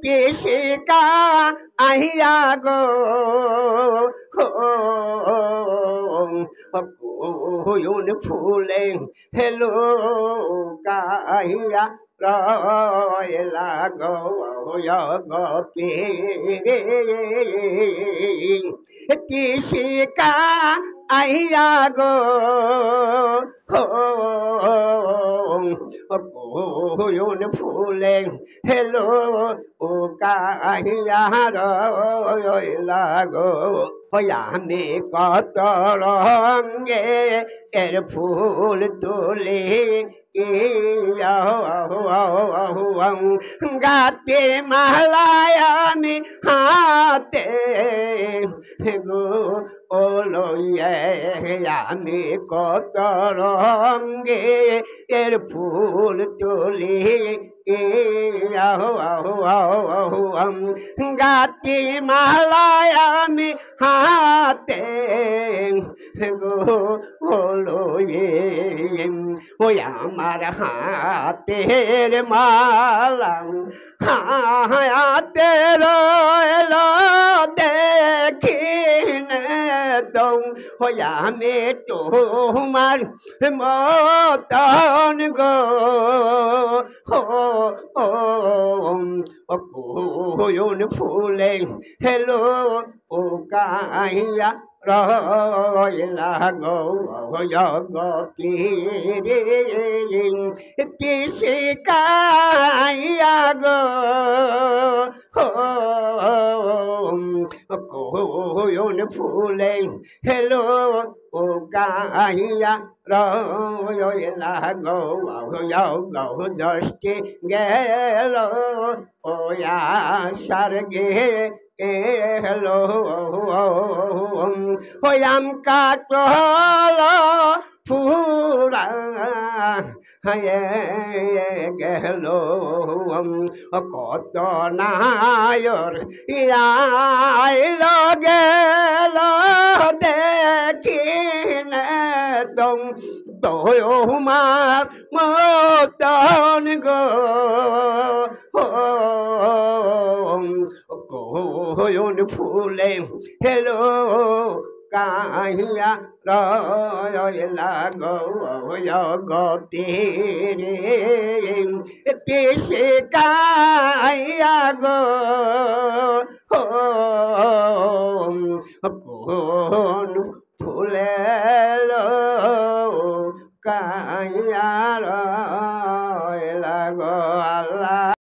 তিশিকা আহিয়া গো কোয়ুন ফুলে হেলো কাহিয়া রয়লা গো গপি তিশিকা আহিয়া গো কোয়ুন ফুলে হেলো কাহিয়া রয়লা গো আমি কত রঙে এর ফুল তুলি গাতে মালায় আমি হাতে গো ওলইয়ে আমি কত রঙে এর ফুল তুলি গাতি মালায় আমি হাতে গো হলো ওই আমার হাতের মালা হাতের দেখিনে তো ওই আমি তোমার মতন গো কোয়ুন ফুলে হেলো কাহিয়া রয়লা গো গপি তিশিকাইয়া গো কোয়ুন ফুলে হেলো কাহিয়া রয়লা গো দশটি গেল ওয়া সারগে গেলো হয়াম কাটল ফুরা গেল কত নায়র আইল গেল দেখিনে তুম তোমার মতন গো কোয়ুন ফুলে হেলো কাহিয়া রয়লা গো গপি তিশিকাইয়া গো কোন ফুলে কাহিয়া রয়লা গো আল্লাহ।